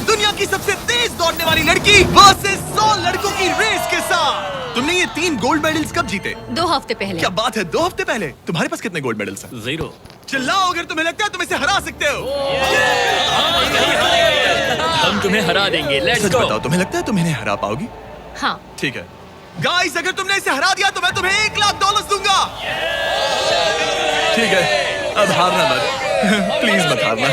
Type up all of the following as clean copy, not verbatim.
दुनिया की सबसे तेज दौड़ने वाली लड़की वर्सेस 100 लड़कों की रेस के साथ। तुमने ये 3 गोल्ड मेडल्स कब जीते? 2 हफ्ते पहले। क्या बात है, 2 हफ्ते पहले? तुम्हारे पास कितने गोल्ड मेडल्स हैं? 0। चिल्लाओ अगर तुम्हें लगता है तुम इसे हरा सकते हो। हम तुम्हें हरा देंगे। लेट्स सच गो। बताओ, तुम्हें लगता है तुम इन्हें हरा पाओगी? हाँ। ठीक है गाइस, अगर तुमने इसे हरा दिया तो मैं तुम्हें $1,00,000 दूंगा। ठीक है, अब हारना मत। प्लीज मत हारना।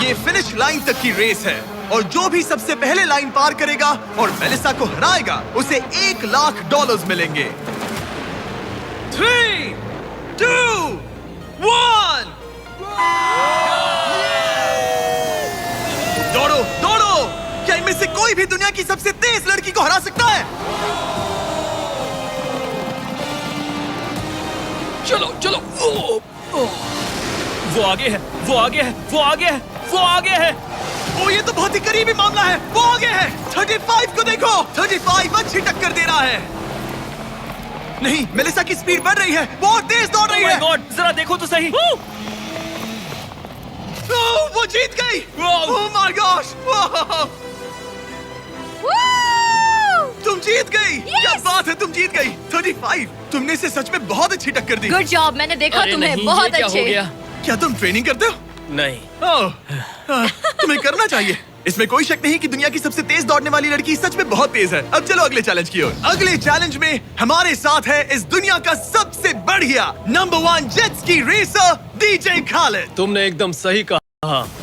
ये फिनिश लाइन तक की रेस है और जो भी सबसे पहले लाइन पार करेगा और मेलिसा को हराएगा उसे $1,00,000 मिलेंगे। 3, 2, 1। दौड़ो दौड़ो। क्या इनमें से कोई भी दुनिया की सबसे तेज लड़की को हरा सकता है? चलो चलो। वो आगे है, वो आगे है, वो आगे है, वो आगे है। ओ, ये तो बहुत ही करीबी मामला है। वो आगे है। 35 को देखो। 35 अच्छी टक्कर दे रहा है। नहीं, मेलिसा की स्पीड बढ़ रही है। बहुत तेज दौड़ रही है। गॉड, जरा देखो तो सही। वो जीत गई। ओह माय गॉश। तुम जीत गई। क्या बात है, तुम जीत गई। 35। तुमने इसे सच में बहुत अच्छी टक्कर दी। गुड जॉब, मैंने देखा अरे तुम्हें। नहीं, बहुत ये क्या अच्छे। हो गया? क्या तुम ट्रेनिंग करते हो? नहीं। तुम्हें करना चाहिए। इसमें कोई शक नहीं कि दुनिया की सबसे तेज दौड़ने वाली लड़की सच में बहुत तेज है। अब चलो अगले चैलेंज की ओर। अगले चैलेंज में हमारे साथ है इस दुनिया का सबसे बढ़िया नंबर 1 जेट्स की रेसर डीजे खालिद। तुमने एकदम सही कहा।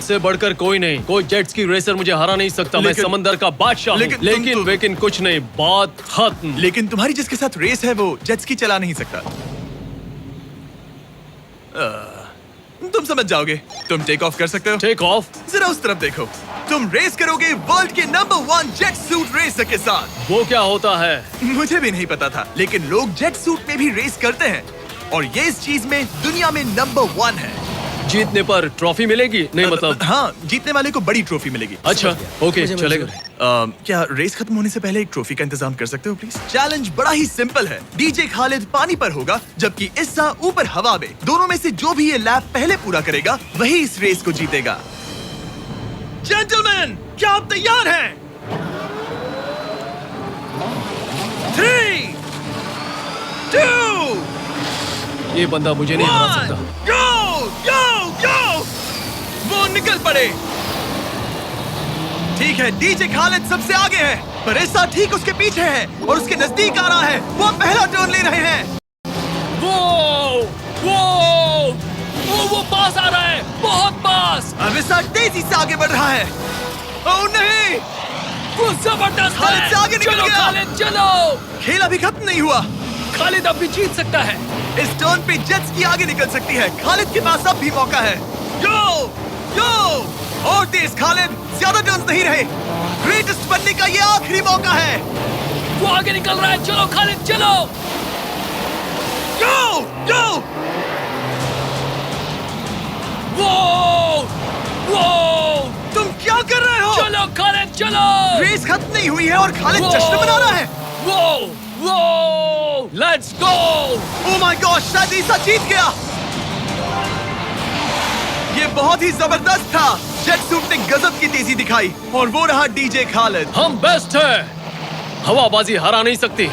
से बढ़कर कोई नहीं। कोई जेट्स की रेसर मुझे हरा नहीं सकता। मैं समंदर का बादशाह हूँ। लेकिन कुछ नहीं, बात खत्म। लेकिन तुम्हारी जिसके साथ रेस है वो जेट्स की चला नहीं सकता। तुम समझ जाओगे। तुम टेक ऑफ कर सकते हो। Take off? जरा उस तरफ देखो। तुम रेस करोगे वर्ल्ड के नंबर 1 जेट सूट रेसर के साथ। वो क्या होता है? मुझे भी नहीं पता था, लेकिन लोग जेट सूट में भी रेस करते हैं और ये इस चीज में दुनिया में नंबर 1 है। जीतने पर ट्रॉफी मिलेगी? नहीं मतलब। हाँ, जीतने वाले को बड़ी ट्रॉफी मिलेगी। अच्छा, ओके, चलेगा। क्या रेस खत्म होने से पहले एक ट्रॉफी का इंतजाम कर सकते हो प्लीज? चैलेंज बड़ा ही सिंपल है। डीजे खालिद पानी पर होगा जबकि इस्सा ऊपर हवा में। दोनों में से जो भी ये लैप पहले पूरा करेगा वही इस रेस को जीतेगा। जेंटलमैन, क्या आप तैयार हैं? 3, 2, ये बंदा मुझे नहीं हरा सकता। गो गो गो। वो निकल पड़े। ठीक है, डीजे खालिद सबसे आगे है पर इस्सा ठीक उसके पीछे है और उसके नजदीक आ रहा है। वो पहला टर्न ले रहे हैं। वो पास आ रहा है, बहुत पास। अब इस्सा तेजी से आगे बढ़ रहा है। ओह नहीं, वो जबरदस्त है। खालिद से आगे निकल चलो गया। खालिद चलो। खेल अभी खत्म नहीं हुआ। खालिद अब भी जीत सकता है। इस टर्न पे जेट्स की आगे निकल सकती है। खालिद के पास अब भी मौका है। यो यो और तेज खालिद, ज्यादा टर्न्स नहीं रहे। ग्रेटेस्ट बनने का ये आखिरी मौका है। वो आगे निकल रहा है। चलो खालिद चलो। यो यो वो तुम क्या कर रहे हो? चलो खालिद चलो। रेस खत्म नहीं हुई है और खालिद जश्न मना रहा है। वो let's go. Oh my God, शायद इस्सा जीत गया। ये बहुत ही जबरदस्त था। जेट सूट ने गजब की तेजी दिखाई और वो रहा डीजे खालिद। हम बेस्ट है। हवाबाजी हरा नहीं सकती।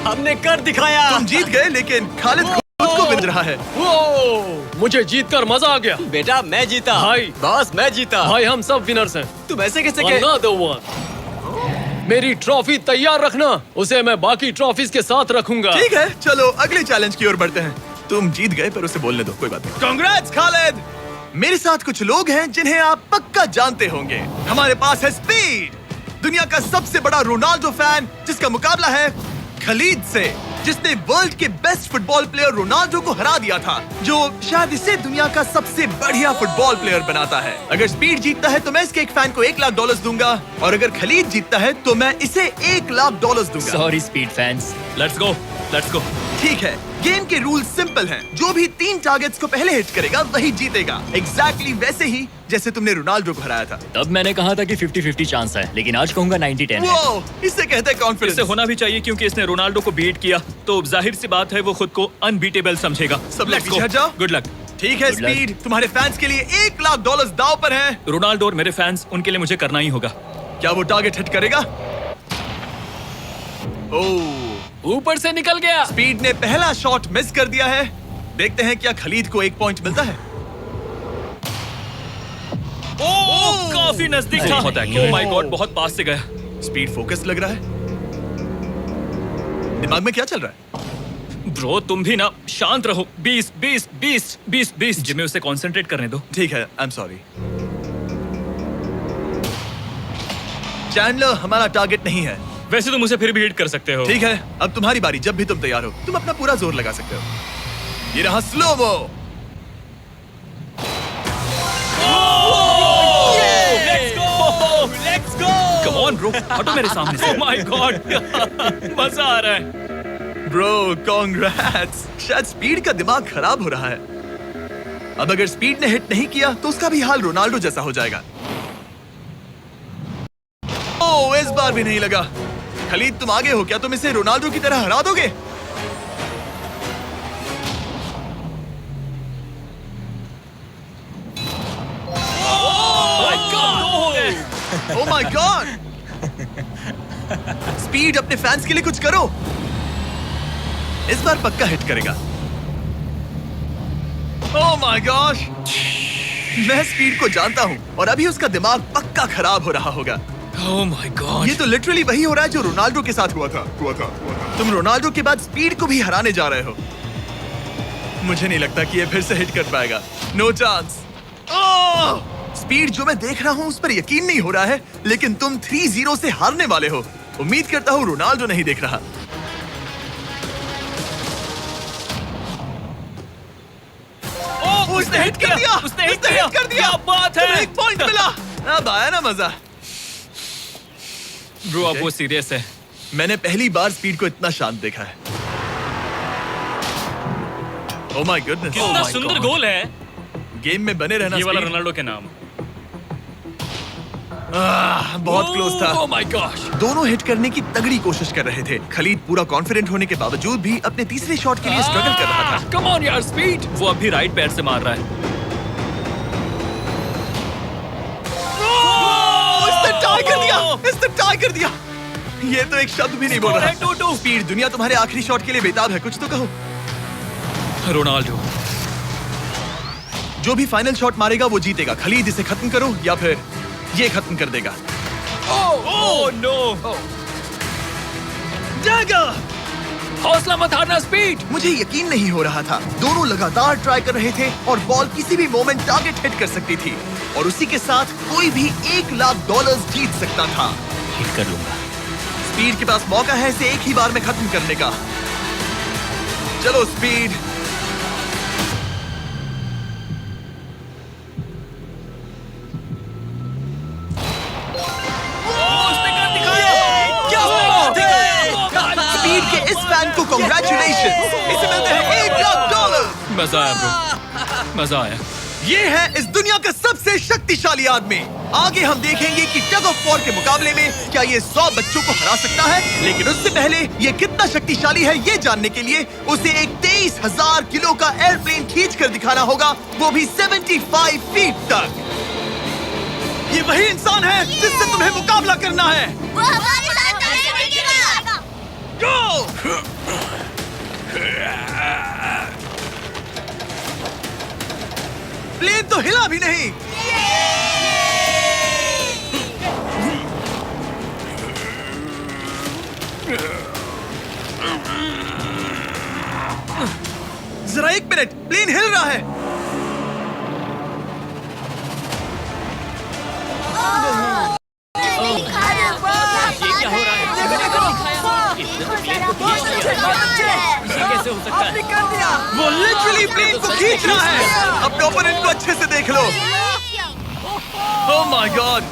हमने कर दिखाया। तुम जीत गए लेकिन खालिद खुद को विंद रहा है। मुझे जीतकर मजा आ गया। बेटा मैं जीता। भाई। बॉस मैं जीता। भाई हम सब विनर्स हैं। तुम ऐसे कैसे Another one. मेरी ट्रॉफी तैयार रखना, उसे मैं बाकी ट्रॉफीज के साथ रखूंगा। ठीक है, चलो अगले चैलेंज की ओर बढ़ते हैं। तुम जीत गए पर उसे बोलने दो, कोई बात नहीं। कांग्रेट्स खालिद। मेरे साथ कुछ लोग हैं जिन्हें आप पक्का जानते होंगे। हमारे पास है स्पीड, दुनिया का सबसे बड़ा रोनाल्डो फैन जिसका मुकाबला है खलीद से, जिसने वर्ल्ड के बेस्ट फुटबॉल प्लेयर रोनाल्डो को हरा दिया था, जो शायद इसे दुनिया का सबसे बढ़िया फुटबॉल प्लेयर बनाता है। अगर स्पीड जीतता है तो मैं इसके एक फैन को $1,00,000 दूंगा और अगर खलीद जीतता है तो मैं इसे $1,00,000 दूंगा। Sorry speed fans, let's go, let's go. ठीक है, गेम के रूल सिंपल हैं। जो भी 3 टारगेट्स को पहले हिट करेगा वही जीतेगा। एग्जैक्टली वैसे ही जैसे तुमने रोनाल्डो को हराया था। तब मैंने कहा था कि 50-50 चांस है, लेकिन आज कहूंगा 90-10 है। वो इसे कहते हैं कॉन्फिडेंस। इसे होना भी चाहिए क्योंकि इसने रोनाल्डो को बीट किया, तो जाहिर सी बात है वो खुद को अनबीटेबल समझेगा। सब लोग पीछे हट जाओ। Good luck. ठीक है Good luck. स्पीड, तुम्हारे फैंस के लिए $1,00,000 दांव पर हैं। रोनाल्डो और मेरे फैंस, उनके लिए मुझे करना ही होगा। क्या वो टारगेट हिट करेगा? ओह, ऊपर से निकल गया। स्पीड ने पहला शॉट मिस कर दिया है। देखते हैं क्या खलीद को 1 पॉइंट मिलता है। ओह, काफी नजदीक था। बहुत accurate। ओह माय गॉड, बहुत पास से गया। स्पीड फोकस लग रहा है। दिमाग में क्या चल रहा है? ब्रो तुम भी ना शांत रहो। 20 जिम्मे उसे कंसंट्रेट करने दो। ठीक है, आई एम सॉरी। चैंडलर, हमारा टारगेट नहीं है। वैसे तुम उसे फिर भी हिट कर सकते हो। ठीक है, अब तुम्हारी बारी। जब भी तुम तैयार हो, तुम अपना पूरा जोर लगा सकते हो। ये रहा slomo. Let's go. Come on bro, हटो मेरे सामने से। ओह माय गॉड, मजा आ रहा है। Bro congrats. शायद स्पीड का दिमाग खराब हो रहा है। अब अगर स्पीड ने हिट नहीं किया तो उसका भी हाल रोनाल्डो जैसा हो जाएगा। ओह, इस बार भी नहीं लगा। खलीद, तुम आगे हो क्या? तुम इसे रोनाल्डो की तरह हरा दोगे? ओह माय गॉड! स्पीड, अपने फैंस के लिए कुछ करो। इस बार पक्का हिट करेगा। ओह माय गॉश! मैं स्पीड को जानता हूं और अभी उसका दिमाग पक्का खराब हो रहा होगा। ओह माय गॉड, ये तो लिटरली वही हो रहा है जो रोनाल्डो के साथ हुआ था। तुम रोनाल्डो के बाद स्पीड को भी हराने जा रहे हो। मुझे नहीं लगता कि ये फिर से हिट कर पाएगा। No chance. स्पीड, जो मैं देख रहा हूं उस पर यकीन नहीं हो रहा है, लेकिन तुम 3-0 से हारने वाले हो। उम्मीद करता हूं रोनाल्डो नहीं देख रहा। उसने हिट कर दिया। उसने हिट कर दिया। क्या बात है। तुम्हें 1 पॉइंट मिला। अब आया ना मजा। ब्रो अब वो सीरियस है। मैंने पहली बार स्पीड को इतना शांत देखा है। Oh my goodness. कितना सुंदर गोल है। गेम में बने रहना। ये वाला स्पीड। रोनाल्डो के नाम। बहुत क्लोज था। ओह माय गॉश। दोनों हिट करने की तगड़ी कोशिश कर रहे थे। खलीद पूरा कॉन्फिडेंट होने के बावजूद भी अपने तीसरे शॉट के लिए स्ट्रगल कर रहा था। कम ऑन यार स्पीड। वो अभी राइट पैर से मार रहा है। इसने टाई कर दिया। इसने टाई कर दिया। ये तो एक शब्द भी नहीं बोल रहा। 2-2। स्पीड, दुनिया तुम्हारे आखिरी शॉट के लिए बेताब है। कुछ तो कहो। रोनाल्डो जो भी फाइनल शॉट मारेगा वो जीतेगा। खलीद, इसे खत्म करो या फिर ये खत्म कर देगा। Oh no. जागा। हौसला मत हारना स्पीड। मुझे यकीन नहीं हो रहा था। दोनों लगातार ट्राई कर रहे थे और बॉल किसी भी मोमेंट टारगेट हिट कर सकती थी और उसी के साथ कोई भी $1,00,000 जीत सकता था। हिट कर लूंगा। स्पीड के पास मौका है इसे एक ही बार में खत्म करने का। चलो स्पीड। स्पीड के इस फैन को कांग्रेचुलेशन। इसे मिलते हैं $1,00,000। मजा आया ब्रो, मजा आया। ये है इस दुनिया का सबसे शक्तिशाली आदमी। आगे हम देखेंगे कि टग ऑफ वॉर के मुकाबले में क्या ये 100 बच्चों को हरा सकता है, लेकिन उससे पहले ये कितना शक्तिशाली है ये जानने के लिए उसे एक 23,000 किलो का एयरप्लेन खींच कर दिखाना होगा, वो भी 75 फीट तक। ये वही इंसान है जिससे तुम्हें मुकाबला करना है। वो हमारे साथ नहीं गिरेगा। गो! प्लेन तो हिला भी नहीं। जरा 1 मिनट, प्लेन हिल रहा है। क्या हो रहा है? कैसे हो सकता है? वो लिटरली प्लेन को खींच रहा है। अपने ओपोनेंट को अच्छे से देख लो। Oh my god.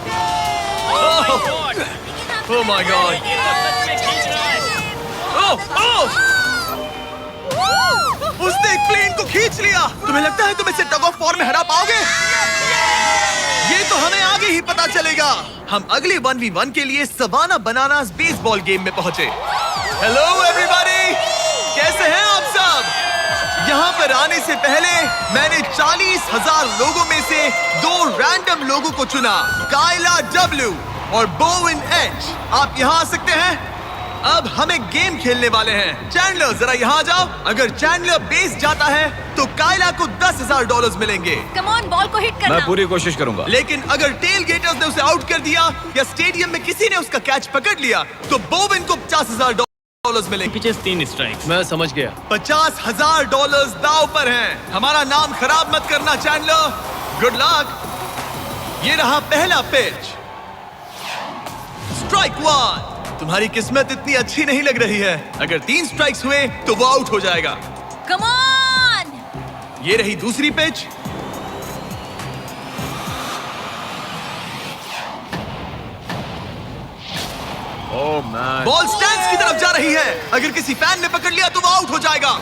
Oh my god. उसने एक प्लेन को खींच लिया। तुम्हें लगता है तुम इसे टग ऑफ वॉर में हरा पाओगे? ये तो हमें आगे ही पता चलेगा। हम अगले 1v1 के लिए सवाना बनानास बेसबॉल गेम में पहुंचे। हेलो एवरीबॉडी, कैसे हैं आप सब? यहाँ पर आने से पहले मैंने 40,000 लोगों में से 2 रैंडम लोगों को चुना, काइला W और बोविन H। आप यहाँ आ सकते हैं। अब हमें गेम खेलने वाले हैं। चैंडलर जरा यहाँ आ जाओ। अगर चैंडलर बेस जाता है तो काइला को $10,000 मिलेंगे। कम ऑन, बॉल को हिट करना। मैं पूरी कोशिश करूंगा। लेकिन अगर टेल गेटर्स ने उसे आउट कर दिया या स्टेडियम में किसी ने उसका कैच पकड़ लिया तो बोविन को $50,000 मिलेंगे। पीछे 3 स्ट्राइक्स। मैं समझ गया। $50,000 दांव पर हैं। हमारा नाम खराब मत करना चैंडलर। Good luck. ये रहा पहला पिच। स्ट्राइक 1। तुम्हारी किस्मत इतनी अच्छी नहीं लग रही है। अगर 3 स्ट्राइक्स हुए तो वो आउट हो जाएगा। Come on. ये रही दूसरी pitch. Oh man, ball stands की तरफ जा रही है। अगर किसी फैन ने पकड़ लिया तो वो आउट हो जाएगा।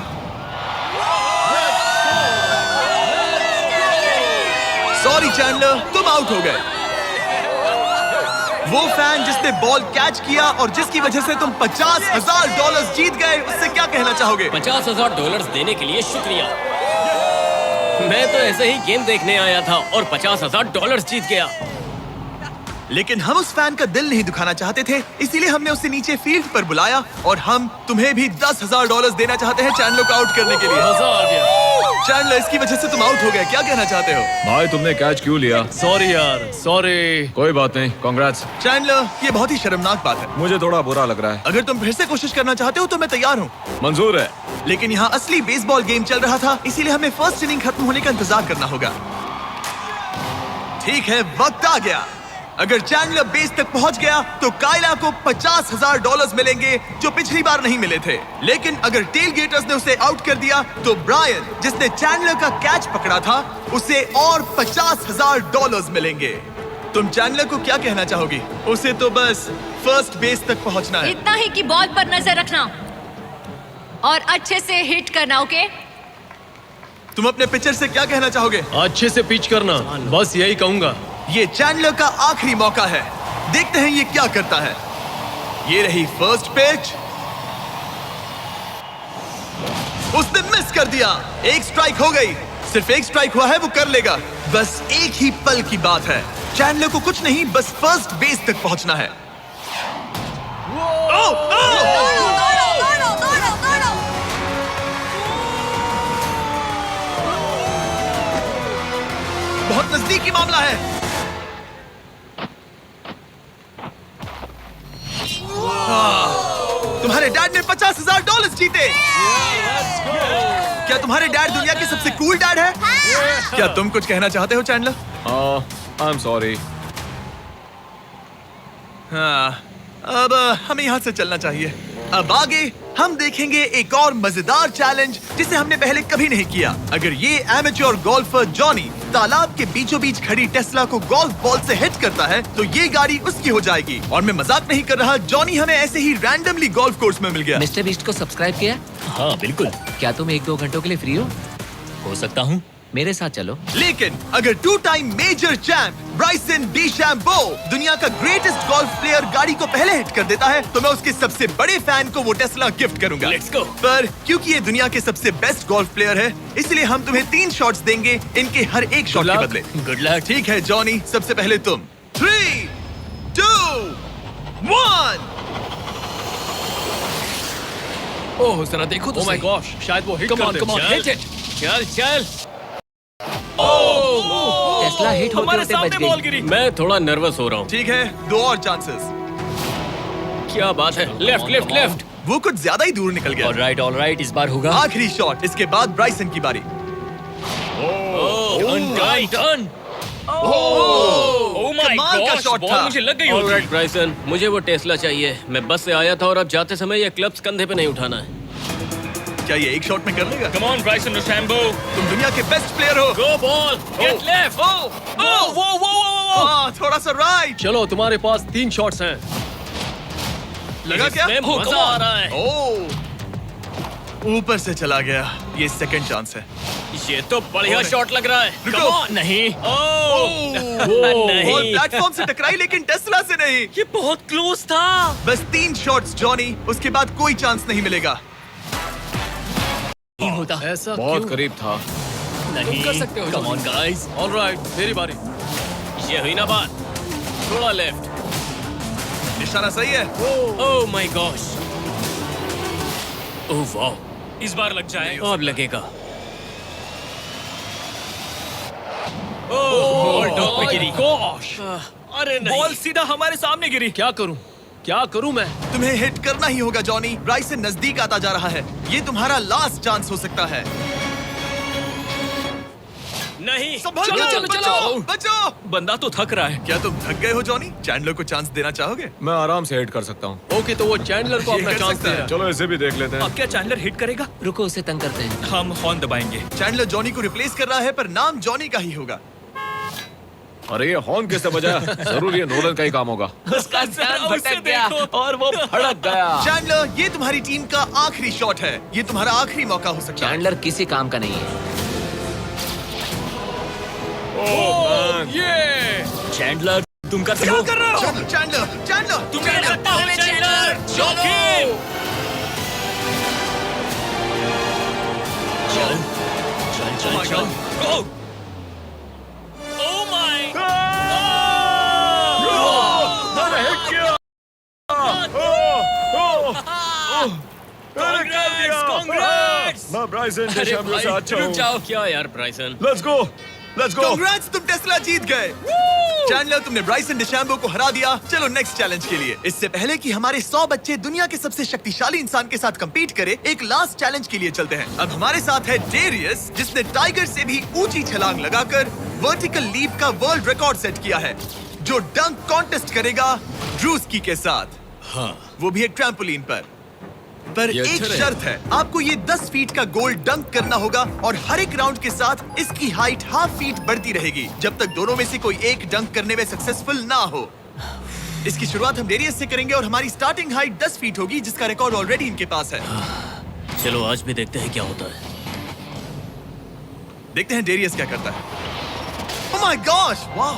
सॉरी चैंडलर, तुम आउट हो गए। वो फैन जिसने बॉल कैच किया और जिसकी वजह से तुम $50,000 जीत गए, उससे क्या कहना चाहोगे? $50,000 देने के लिए शुक्रिया। मैं तो ऐसे ही गेम देखने आया था और $50,000 जीत गया। लेकिन हम उस फैन का दिल नहीं दुखाना चाहते थे, इसीलिए हमने उसे नीचे फील्ड पर बुलाया और हम तुम्हें भी $10,000 देना चाहते हैं चैंडलर को आउट करने के लिए। मजा आ गया। चैंडलर, इसकी वजह से तुम आउट हो गए, क्या कहना चाहते हो? भाई तुमने कैच क्यों लिया? सॉरी यार, सॉरी। कोई बात नहीं, कांग्रेट्स। चैंडलर, ये बहुत ही शर्मनाक बात है। मुझे थोड़ा बुरा लग रहा है। अगर तुम फिर से कोशिश करना चाहते हो तो मैं तैयार हूँ। मंजूर है। लेकिन यहाँ असली बेसबॉल गेम चल रहा था, इसीलिए हमें फर्स्ट इनिंग खत्म होने का इंतजार करना होगा। ठीक है, वक्त आ गया। अगर चैंडलर बेस तक पहुंच गया तो काइला को $50,000 मिलेंगे जो पिछली बार नहीं मिले थे। लेकिन अगर टेल गेटर्स ने उसे आउट कर दिया तो ब्रायन, जिसने चैंडलर का कैच पकड़ा था, उसे और $50,000 मिलेंगे। तुम चैंडलर को क्या कहना चाहोगी? उसे तो बस फर्स्ट बेस तक पहुंचना है। इतना ही कि बॉल पर नजर रखना और अच्छे से हिट करना। ओके? तुम अपने पिचर से क्या कहना चाहोगे? अच्छे से पिच करना, बस यही कहूंगा। ये चैंडलर का आखिरी मौका है। देखते हैं ये क्या करता है। ये रही फर्स्ट पिच। उसने मिस कर दिया। एक स्ट्राइक हो गई। सिर्फ एक स्ट्राइक हुआ है, वो कर लेगा। बस एक ही पल की बात है। चैंडलर को कुछ नहीं, बस फर्स्ट बेस तक पहुंचना है। दौड़ो, दौड़ो, दौड़ो, दौड़ो। बहुत नजदीकी मामला है। तुम्हारे डैड ने $50,000 जीते। क्या तुम्हारे डैड दुनिया के सबसे कूल डैड है? क्या तुम कुछ कहना चाहते हो चैंडलर? I am sorry. हाँ, अब हमें यहाँ से चलना चाहिए। अब आगे हम देखेंगे एक और मजेदार चैलेंज जिसे हमने पहले कभी नहीं किया। अगर ये एमेच्योर गोल्फर जॉनी तालाब के बीचों बीच खड़ी टेस्ला को गोल्फ बॉल से हिट करता है तो ये गाड़ी उसकी हो जाएगी। और मैं मजाक नहीं कर रहा, जॉनी हमें ऐसे ही रैंडमली गोल्फ कोर्स में मिल गया। मिस्टर बीस्ट को सब्सक्राइब किया? हाँ बिल्कुल। क्या तुम 1-2 घंटों के लिए फ्री हो सकता हूँ, मेरे साथ चलो। लेकिन अगर 2 टाइम मेजर चैंप ब्राइसन डीशैम्बो दुनिया का ग्रेटेस्ट गोल्फ प्लेयर गाड़ी को पहले हिट कर देता है तो मैं उसके सबसे बड़े फैन को वो टेस्ला गिफ्ट करूंगा। Let's go। पर क्योंकि ये दुनिया के सबसे बेस्ट गोल्फ प्लेयर है, इसलिए हम तुम्हें 3 शॉट्स देंगे, इनके हर एक शॉट के बदले। Good luck. ठीक है जॉनी, सबसे पहले तुम। 3, 2, 1। ओह जरा देखो तो। ओह माय गॉश, शायद वो हिट Come कर on, दे। come on, चल, hit it। चल चल। टेस्ला हिट होते हमारे होते सामने बच बॉल गई। गिरी। मैं थोड़ा नर्वस हो रहा हूँ। ठीक है, 2 और चांसेस। क्या बात है? Left left left. वो कुछ ज्यादा ही दूर निकल गया। ऑलराइट, इस बार होगा। आखिरी शॉट, इसके बाद ब्राइसन की बारी। टर्न। ओह माय कमाल का गॉश, shot बॉल था। मुझे लग गई ऑलराइट होगी। ब्राइसन, मुझे वो टेस्ला चाहिए। मैं बस से आया था और अब जाते समय ये क्लब्स कंधे पे नहीं उठाना है। क्या ये एक शॉट में कर लेगा? कम ऑन ब्राइसन डीशैम्बो, तुम दुनिया के बेस्ट प्लेयर हो। गो बॉल, गेट लेफ्ट। थोड़ा सा राइट। चलो तुम्हारे पास 3 शॉट्स हैं। लगा क्या? इसमें मजा आ रहा है। ओह, ऊपर से चला गया। ये सेकंड चांस है। ये तो बढ़िया और- शॉट लग रहा है। रुको। Come on! नहीं। बॉल नहीं। प्लेटफॉर्म से टकराई लेकिन टेस्ला से नहीं। ये बहुत क्लोज था। बस 3 शॉट्स जॉनी, उसके बाद कोई चांस नहीं मिलेगा। नहीं होता। ऐसा बहुत क्यों? करीब था। नहीं कर सकते हो Come on, guys. ऑलराइट, मेरी बारी। ये हुई ना बात। थोड़ा लेफ्ट। निशाना सही है। ओह माय गॉश। ओह वाह। इस बार लग जाए। अब लगेगा। बॉल टॉप पे गिरी। अरे नहीं। बॉल सीधा हमारे सामने गिरी। क्या करूं? क्या करूं मैं? तुम्हें हिट करना ही होगा जॉनी। ब्राइसन नजदीक आता जा रहा है। ये तुम्हारा लास्ट चांस हो सकता है। नहीं। संभल चलो कर, चलो बचो, चलो। बचो। बंदा तो थक रहा है। क्या तुम थक गए हो जॉनी? चैंडलर को चांस देना चाहोगे? मैं आराम से हिट कर सकता हूँ। ओके, तो वो चैंडलर को ये अपना कर चांस सकता दे है। रहा है। चलो इसे भी देख लेते हैं। अब क्या चैंडलर हिट करेगा? रुको, उसे तंग करते हैं। हम हॉर्न दबाएंगे। चैंडलर जॉनी को रिप्लेस कर रहा है, पर नाम जॉनी का ही होगा। अरे ये हॉर्न किसने बजाया? जरूर ये नोलन का ही काम होगा। उसका ध्यान भटक गया और वो भड़क गया। चैंडलर, ये तुम्हारी टीम का आखिरी शॉट है। ये तुम्हारा आखिरी मौका हो सकता है। चैंडलर किसी काम का नहीं है। ये चैंडलर तुम कर क्या सकते कर रहे हो? चैंडलर, चैंडलर, तुम क्या करते हो चैंडलर? जोखिम। चल चल चल चल। गो। Oh my. कांग्रेट्स। मैं ब्राइसन अरे डेशैम्बे से भाई, अच्छा रुक हूँ। जाओ। क्या यार ब्राइसन? Let's go, let's go. Congrats, तुम टेस्ला जीत गए। चैंडलर, तुमने ब्राइसन डिशैम्बो को हरा दिया। चलो नेक्स्ट चैलेंज के लिए। इससे पहले कि हमारे 100 बच्चे दुनिया के सबसे शक्तिशाली इंसान के साथ compete करे, एक लास्ट चैलेंज के लिए चलते हैं। अब हमारे साथ है डेरियस, जिसने टाइगर से भी ऊंची छलांग लगाकर वर्टिकल लीप का वर्ल्ड रिकॉर्ड सेट किया है, जो डंक कॉन्टेस्ट करेगा ड्रूस्की के साथ। हाँ, वो भी एक ट्रैम्पोलिन पर। पर ये एक अच्छा रहेगा। शर्त है, आपको ये 10 फीट का गोल डंक करना होगा और हर एक राउंड के साथ इसकी हाइट हाफ फीट बढ़ती रहेगी, जब तक दोनों में से कोई एक डंक करने में सक्सेसफुल ना हो। इसकी शुरुआत हम डेरियस से करेंगे और हमारी स्टार्टिंग हाइट 10 फीट होगी, जिसका रिकॉर्ड ऑलरेडी इनके पास है। चलो आज भी देखते हैं क्या होता है। देखते हैं डेरियस क्या करता है। ओह माय गॉश, वाह!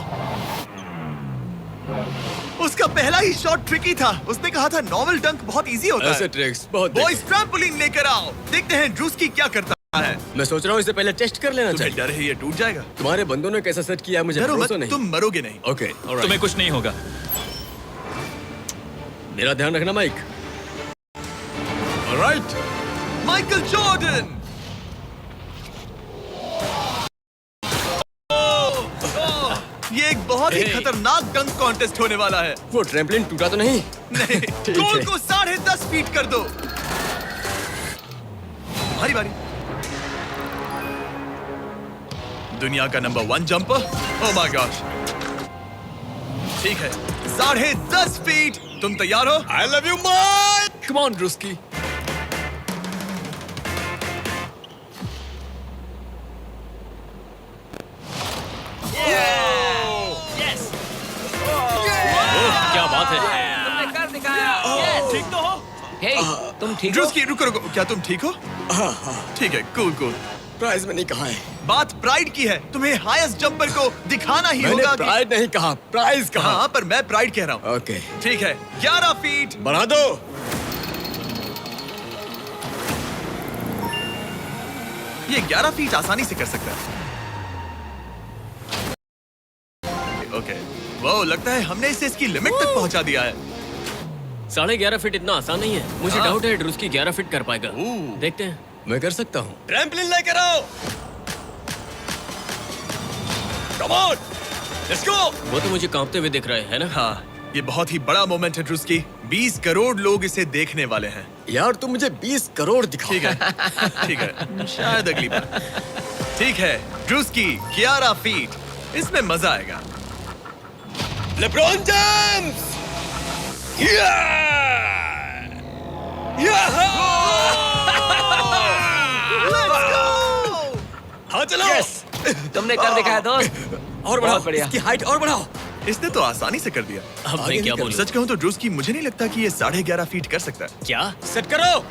उसका पहला ही शॉट ट्रिकी था। उसने कहा था नॉर्मल डंक बहुत इजी होता ऐसे है। ट्रिक्स बहुत बॉयज, ट्रैम्पोलिन लेकर आओ। देखते हैं ड्रूस्की क्या करता है। मैं सोच रहा हूँ इसे पहले टेस्ट कर लेना तुम्हें चाहिए। डर है ये टूट जाएगा? तुम्हारे बंदों ने कैसा सेट किया है मुझे डरो मत, भरोसा नहीं। तुम मरोगे नहीं। ओके, तुम्हें कुछ नहीं होगा। मेरा ध्यान रखना माइक। Alright, Michael Jordan. ये एक बहुत ही खतरनाक डंक कॉन्टेस्ट होने वाला है। वो ट्रैम्पलिन टूटा तो नहीं? नहीं, ठीक गोल है। को 10.5 फीट कर दो। हमारी बारी। दुनिया का number 1 jumper. Oh my gosh. ठीक है, 10.5 फीट। तुम तैयार हो? I love you Mike. Come on Druski. क्या बात है? ठीक तो हो? हे, तुम ठीक हो? ड्रूस्की, रुको रुको, क्या तुम ठीक हो? ठीक है, कूल कूल। प्राइज में नहीं कहा है। बात प्राइड की है। तुम्हें हाईएस्ट जंपर को दिखाना ही मैंने होगा कि... प्राइड नहीं कहा, प्राइज कहा। हाँ, पर मैं प्राइड कह रहा हूँ। ओके, ठीक है, 11 फीट। बढ़ा दो। ये 11 फीट आसानी से कर सकता है। ओके, वो लगता है हमने इसे इसकी लिमिट तक पहुंचा दिया है। 11.5 फीट इतना आसान नहीं है। मुझे हाँ। डाउट है ड्रूस्की 11 फीट कर पाएगा। ओह। देखते हैं। मैं कर सकता हूँ। ट्रैम्पलिन लेकर आओ। Come on, let's go. वो तो मुझे कांपते हुए दिख रहे हैं ना? हाँ, ये बहुत ही बड़ा मोमेंट है ड्रूस्की। 20 करोड़ लोग इसे देखने वाले हैं। यार तुम मुझे 20 करोड़ दिखाओ। ठीक है, ठीक है, शायद अगली बार। ठीक है, ड्रूस्की 11 फीट। इसमें मजा आएगा। LeBron James. Let's go! हाँ चलो। तुमने कर दिखाया दोस्त। और बढ़ाओ, बहुत बढ़िया। इसकी हाइट और बढ़ाओ। इसने तो आसानी से कर दिया। अब मैं क्या बोलूं? सच कहूं तो ड्रूस्की मुझे नहीं लगता कि ये 11.5 फीट कर सकता है। क्या सेट करो?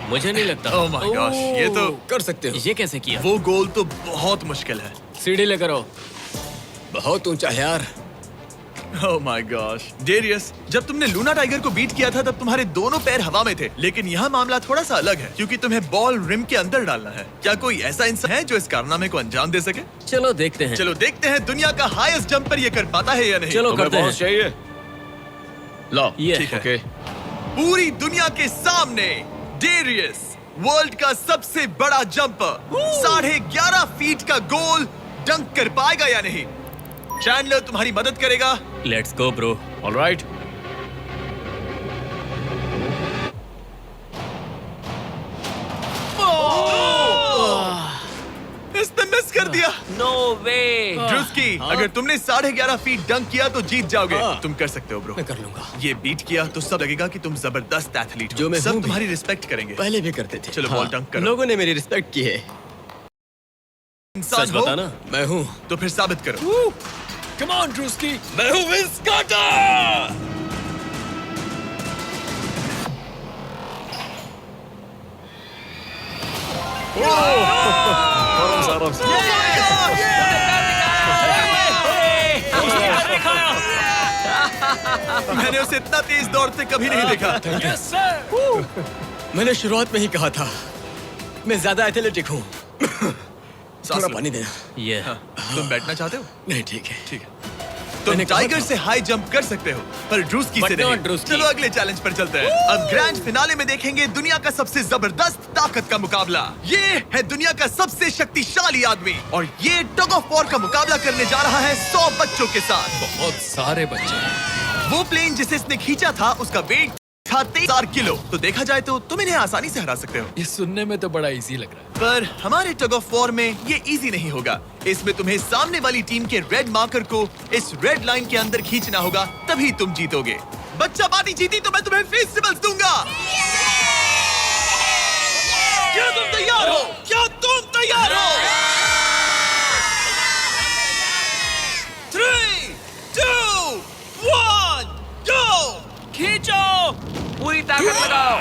मुझे नहीं लगता। ओह माय गॉश, ये तो कर सकते हो। ये कैसे किया? वो गोल तो बहुत मुश्किल है। सीढ़ी लेकर आओ। बहुत ऊंचा है यार। ओह माय गॉश, डेरियस, जब तुमने लूना टाइगर को बीट किया था तब तुम्हारे दोनों पैर हवा में थे, लेकिन यहाँ मामला थोड़ा सा अलग है क्योंकि तुम्हें बॉल रिम के अंदर डालना है। क्या कोई ऐसा इंसान है जो इस कारनामे को अंजाम दे सके? चलो देखते हैं। चलो देखते हैं दुनिया का हाईएस्ट जंपर ये कर पाता है या नहीं। चलो तुम्हें करते हैं। बॉस चाहिए? लो ये ठीक है। ओके। पूरी दुनिया के सामने डेरियस, वर्ल्ड का सबसे बड़ा जंपर, 11.5 फीट का गोल डंक कर पाएगा या नहीं? चैंडलर तुम्हारी मदद करेगा। Let's go bro. ऑलराइट। इसने मिस कर दिया। नो वे। ड्रूस्की, अगर तुमने 11.5 फीट डंक किया तो जीत जाओगे। हाँ। तुम कर सकते हो ब्रो। मैं कर लूंगा। ये बीट किया तो सब लगेगा कि तुम जबरदस्त एथलीट हो। जो मैं सब हूं भी। तुम्हारी रिस्पेक्ट करेंगे। पहले भी करते थे। चलो बॉल डंक करो। लोगों ने मेरी रिस्पेक्ट की है। इंसान सच हो बताना। मैं हूँ। तो फिर साबित करो। कम ऑन ड्रूस्की, मैं हूँ विंस कार्टर। आराम से। मैंने उसे इतना तेज दौड़ते कभी नहीं देखा। मैंने शुरुआत में ही कहा था मैं ज्यादा एथलेटिक हूँ। थोड़ा पानी देना। ये तुम बैठना चाहते हो? नहीं ठीक है। ठीक है। तुम मैंने कहा टाइगर था। से हाई जंप कर सकते हो पर ड्रूस्की से But not नहीं। ड्रूस्की। चलो अगले चैलेंज पर चलते हैं। अब ग्रैंड फिनाले में देखेंगे दुनिया का सबसे जबरदस्त ताकत का मुकाबला। ये है दुनिया का सबसे शक्तिशाली आदमी और ये टग ऑफ वॉर का मुकाबला करने जा रहा है 100 बच्चों के साथ। बहुत सारे बच्चे हैं। वो प्लेन जिसे इसने खींचा था उसका वेट था 23,000 किलो। तो देखा जाए तो तुम इन्हें आसानी से हरा सकते हो। ये सुनने में तो बड़ा इजी लग रहा है। पर हमारे टग ऑफ वॉर में ये इजी नहीं होगा। इसमें तुम्हें सामने वाली टीम के रेड मार्कर को इस रेड लाइन के अंदर खींचना होगा, तभी तुम जीतोगे। बच्चा पार्टी जीती तो मैं तुम्हें फेस्टिवल्स दूंगा। क्या तुम तैयार हो? क्या तुम तैयार हो? 3, 2, 1, go! खींचो। पूरी ताकत लगाओ।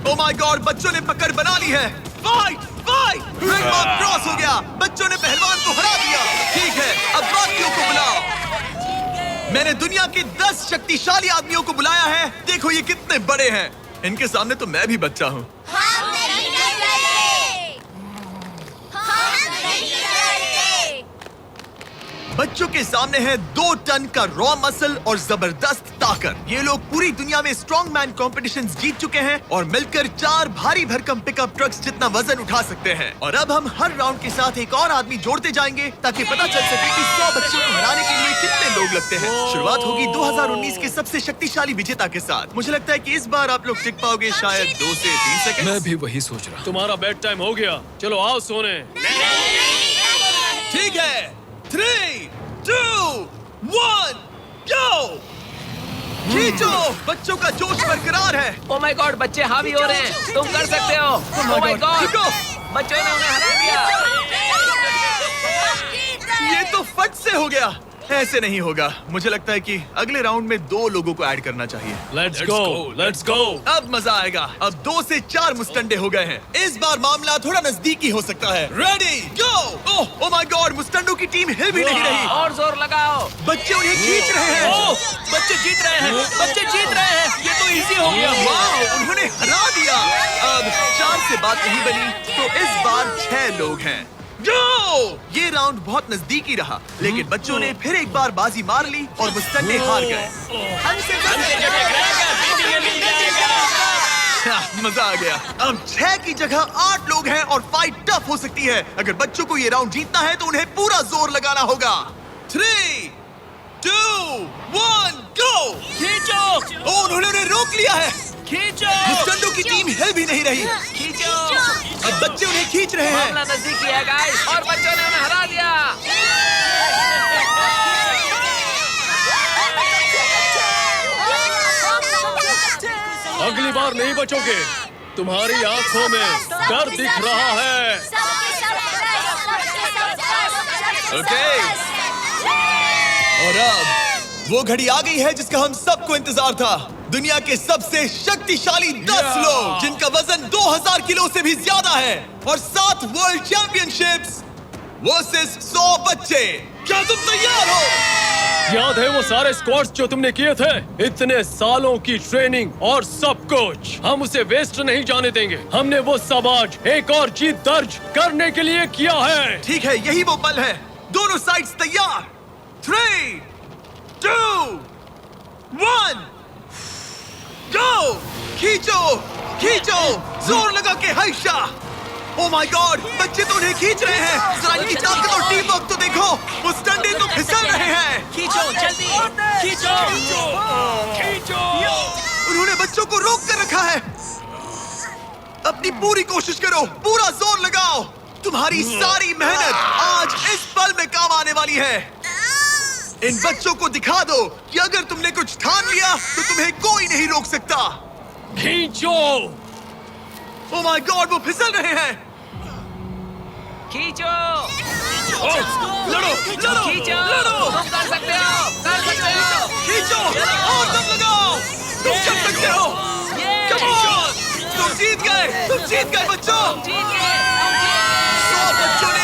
Oh my God, बच्चों ने पकड़ बना ली है। Fight fight, red mark cross हो गया। बच्चों ने पहलवान को हरा दिया। ठीक है, अब बाकियों को बुलाओ। मैंने दुनिया के 10 शक्तिशाली आदमियों को बुलाया है। देखो ये कितने बड़े हैं। इनके सामने तो मैं भी बच्चा हूँ। हम नहीं डरते। हम नहीं डरते। बच्चों के सामने है 2 टन का रॉ मसल और जबरदस्त ताकत। ये लोग पूरी दुनिया में स्ट्रॉन्ग मैन कॉम्पिटिशंस जीत चुके हैं और मिलकर 4 भारी भरकम पिकअप ट्रक्स जितना वजन उठा सकते हैं। और अब हम हर राउंड के साथ एक और आदमी जोड़ते जाएंगे ताकि पता चल सके कि 100 बच्चों को हराने के लिए कितने लोग लगते हैं। शुरुआत होगी 2019 के सबसे शक्तिशाली विजेता के साथ। मुझे लगता है कि इस बार आप लोग टिक पाओगे शायद 2 से 3 सेकंड। मैं भी वही सोच रहा हूँ। तुम्हारा बेड टाइम हो गया, चलो आओ सोने। ठीक है, 3, 2, 1, go! खींचो। बच्चों का जोश बरकरार है। ओ माय गॉड, बच्चे हावी हो रहे हैं। तुम कर सकते हो। ओ माय गॉड, बच्चों ने उन्हें हरा दिया। ये तो फट से हो गया। ऐसे नहीं होगा। मुझे लगता है कि अगले राउंड में 2 लोगों को ऐड करना चाहिए। Let's go, let's go. अब मजा आएगा। अब 2 से 4 मुस्टंडे हो गए हैं। इस बार मामला थोड़ा नजदीकी हो सकता है। Ready, go! Oh my god, मुस्टंडों की टीम हिल भी नहीं रही। और जोर लगाओ। बच्चे उन्हें खींच रहे हैं। बच्चे जीत रहे हैं। बच्चे जीत रहे हैं। ये तो इजी हो गया। वाह, उन्होंने हरा दिया। अब 4 से बात नहीं बनी तो इस बार 6 लोग हैं। जो ये राउंड बहुत नजदीकी रहा, लेकिन बच्चों ने फिर एक बार बाजी मार ली और मुस्टंडे हार गए। मजा आ गया। अब 6 की जगह 8 लोग हैं और फाइट टफ हो सकती है। अगर बच्चों को ये राउंड जीतना है तो उन्हें पूरा जोर लगाना होगा। 3, 2, 1, go! खींचो। ओ, उन्होंने रोक लिया है। खींचो। मुस्टंडों की टीम हिल भी नहीं रही। खींचो। अब बच्चे उन्हें खींच रहे हैं। मामला नजदीकी है गाइस, और बच्चों ने उन्हें हरा दिया। अगली बार नहीं बचोगे। तुम्हारी आंखों में डर दिख रहा है। ओके और अब वो घड़ी आ गई है जिसका हम सबको इंतजार था। दुनिया के सबसे शक्तिशाली 10 लोग जिनका वजन 2000 किलो से भी ज्यादा है और 7 वर्ल्ड चैंपियनशिप्स वर्सेस 100 बच्चे। क्या तुम तैयार हो? याद है वो सारे स्क्वाट्स जो तुमने किए थे? इतने सालों की ट्रेनिंग और सब कुछ, हम उसे वेस्ट नहीं जाने देंगे। हमने वो सब आज एक और जीत दर्ज करने के लिए किया है। ठीक है, यही वो पल है। दोनों साइड्स तैयार। 3, 2, 1 गो! खींचो खींचो जोर लगा के हर्षा। ओ माय गॉड, बच्चे तो उन्हें खींच रहे हैं। जरा इनकी ताकत और टीम वर्क तो देखो। वो स्टंडे तो फिसल रहे हैं। खींचो जल्दी, खींचो खींचो। उन्होंने बच्चों को रोक कर रखा है। अपनी पूरी कोशिश करो, पूरा जोर लगाओ। तुम्हारी सारी मेहनत आज इस पल में काम आने वाली है। इन बच्चों को दिखा दो कि अगर तुमने कुछ ठान लिया तो तुम्हें कोई नहीं रोक सकता। खींचो। ओ माय गॉड, वो फिसल रहे हैं। खींचो लड़ो लड़ो खींचो, लड़ो। तुम कर सकते हो, कर सकते हो। खींचो और दम लगाओ। तुम कर सकते हो। Come on! तुम जीत गए बच्चों। 100 बच्चों ने